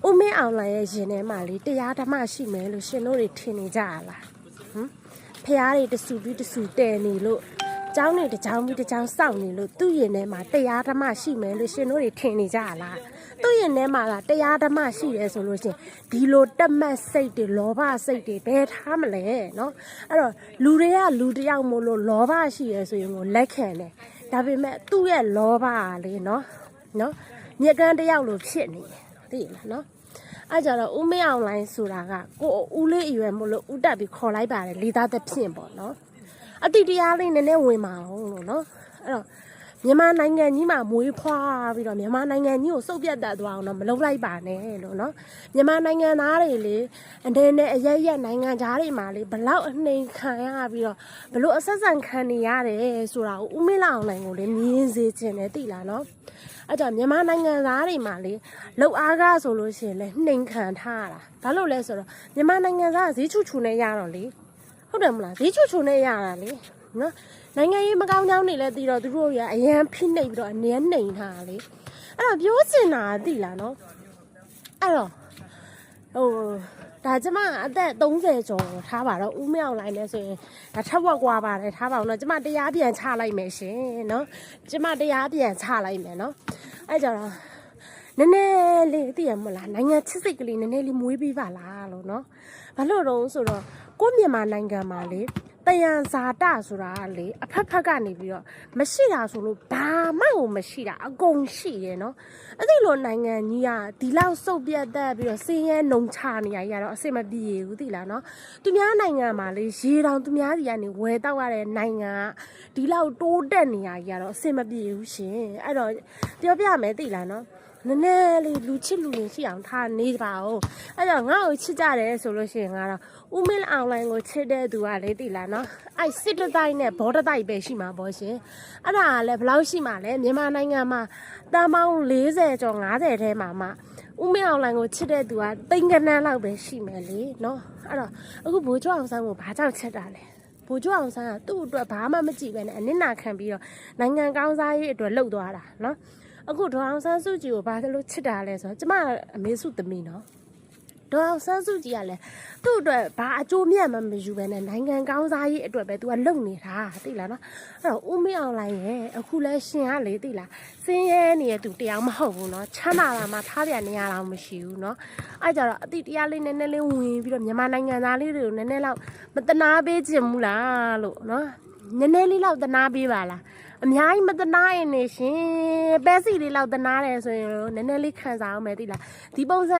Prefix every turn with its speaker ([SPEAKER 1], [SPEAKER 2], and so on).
[SPEAKER 1] ဦးမင်းအောင်လှိုင်ရဲ့ရင်ထဲမှာလေတရားဓမ္မရှိမယ်လို့ရှင်တို့တွေထင်နေကြရလားဖះတွေတဆူပြီးတဆူတဲနေလို့เจ้าနေတကြောင်ပြီးတကြောင်စောင့်နေလို့သူ့ရင်ထဲမှာတရားဓမ္မရှိမယ်လို့ရှင်တို့တွေထင်နေကြရလားသူ့ရင်ထဲမှာကတရားဓမ္မရှိတယ်ဆိုလို့ရှင်ဒီလိုတက်မတ်စိတ်တွေလောဘစိတ်တွေဘယ်ထားမလဲเนาะအဲ့တော့လူတွေကလူတယောက်မို့လို့လောဘရှိရဆိုရင်ကိုလက်ခံတယ်ဒါပေမဲ့သူ့ရဲ့လောဘကလေเนาะမြက်ကန်းတယောက်လိုဖြစ်နေတယ်သိလားเนาะအဲ့ကြတော့ဦးမင်းအောင်လိုင်းဆိုတာကကိုဦးလေးအရွယ်မို့လို့ဦးတက်ပြီးခေါ်လိုက်ပါတယ်လေးသားသဖြင့်ပေါ့เนาะအတိတရားလေးနည်းနည်းဝင်ပါအောင်လို့เนาะအဲ့တော့မြန်မာနိုင်ငံကြီးမှာမွေးဖွားပြီးတော့မြန်မာနိုင်ငံကြီးကိုစုပ်ပြတ်တတ်သွားအောင်တော့မလုပ်လိုက်ပါနဲ့လို့เนาะမြန်မာနိုင်ငံသားတွေလေအနေနဲ့အရက်ရက်နိုင်ငံသားတွေမှာလေဘလောက်အနှိမ်ခံရပြီးတော့ဘလို့အဆက်ဆံခံနေရတယ်ဆိုတာကိုဦးမင်းအောင်လိုင်းကိုလေမြင်စေချင်တယ်သိလားเนาะအဲ့ကြောင့်မြန်မာနိုင်ငံသားတွေမှာလေလောက်အားကားဆိုလို့ရှိရင်လေနှိမ်ခံထားရတာဘာလို့လဲဆိုတော့မြန်မာနိုင်ငံသားဈေးချူချူနဲ့ရတော့လေဟုတ်တယ်မလားဈေးချူချူနဲ့ရတာလေနော်နိုင်ငံရေးမကောင်းကြောင်းနေလဲတည်တော့သူတို့ရအရန်ဖိနှိပ်ပြီးတော့အနေနှိမ်ထားတာလေအဲ့တော့ပြောချင်တာသိလားနော်အဲ့တော့ဒါကျမအသက်30ကျော်ထားပါတော့ဦးမြောက်လိုက်လဲဆိုရင်ဒါထက်ဝက်ကွာပါတယ်ထားပါအောင်နော်ကျမတရားပြန်ချလိုက်မယ်ရှင်နော်ကျမတရားပြန်ချလိုက်မယ်နော်အဲ့ကြတော့နည်းနည်းလေးသိရမလားနိုင်ငံချစ်စိတ်ကလေးနည်းနည်းလေးမွေးပြီးပါလားလို့နော်ဘာလို့တော့ဆိုတော့ကိုမြန်မာနိုင်ငံမှာလေတယံဇာတဆိုတာလေအဖက်ဖက်ကနေပြီးတော့မရှိတာဆိုလို့ဘာမှကိုမရှိတာအကုန်ရှိတယ်နော်အဲ့ဒီလိုနိုင်ငံကြီးကဒီလောက်စုပ်ပြတ်တက်ပြီးတော့စင်းရဲနှုံချနေရကြီးကတော့အဆင်မပြေဘူးသိလားနော်သူများနိုင်ငံမှာလေရေတောင်သူများစီကနေဝယ်တောက်ရတဲ့နိုင်ငံကဒီလောက်တိုးတက်နေရကြီးကတော့အဆင်မပြေဘူးရှင်အဲ့တော့ပြောပြမယ်သိလားနော်နည်းနည်းလေးလူချစ်လူရင်ရှိအောင်ထားနေပါဦးအဲ့တော့ငါ့ကိုချစ်ကြတယ်ဆိုလို့ရှိရင်ငါတော့ဦးမင်းအောင်လိုင်းကိုချစ်တဲ့သူကလေသိလားနော်အဲ့စစ်တတိုက်နဲ့ဘောတတိုက်ပဲရှိမှာပေါ့ရှင်အဲ့ဒါကလည်းဘယ်လောက်ရှိမှာလဲမြန်မာနိုင်ငံမှာတန်ပေါင်း40ကျော်50ထဲမှာမှဦးမင်းအောင်လိုင်းကိုချစ်တဲ့သူကတိန်ကနန်းလောက်ပဲရှိမယ်လေနော်အဲ့တော့အခုဘိုးကျော်အောင်ဆန်းကိုဘာကြောင့်ချစ်တာလဲဘိုးကျော်အောင်ဆန်းကသူ့အတွက်ဘာမှမကြည့်ပဲနဲ့အနစ်နာခံပြီးတော့နိုင်ငံကောင်းစားရေးအတွက်လှုပ်သွားတာနော်အခုဒေါအောင်ဆန်းစုကြည်ကိုဘာလို့ချစ်တာလဲဆိုတော့ကျမအမေစုသမီးနော်ဒေါအောင်ဆန်းစုကြည်ကလည်းသူ့အတွက်ဘာအကျိုးမြတ်မှမယူပဲနဲ့နိုင်ငံကောင်းစားရေးအတွက်ပဲသူကလုပ်နေတာသိလားနော်အဲ့တော့ဦးမင်းအောင်လိုင်းရဲ့အခုလဲရှင်ကလေသိလားစင်းရဲနေတဲ့သူတရားမဟုတ်ဘူးနော်ချမ်းသာတာမှထားပြနေရတာမရှိဘူးနော်အဲ့ကြတော့အတိတရားလေးနည်းနည်းလေးဝင်ပြီးတော့မြန်မာနိုင်ငံသားလေးတွေကိုနည်းနည်းလောက်မတနာပေးခြင်းမူလားလို့နော်နည်းနည်းလေးလောက်တနာပေးပါလားအများကြီးမတနာရင်နေရှင်ပဲစီလေးလောက်တနာတယ်ဆိုရင်နည်းနည်းလေးခံစားအောင်မယ်သိလားဒီပုံစံ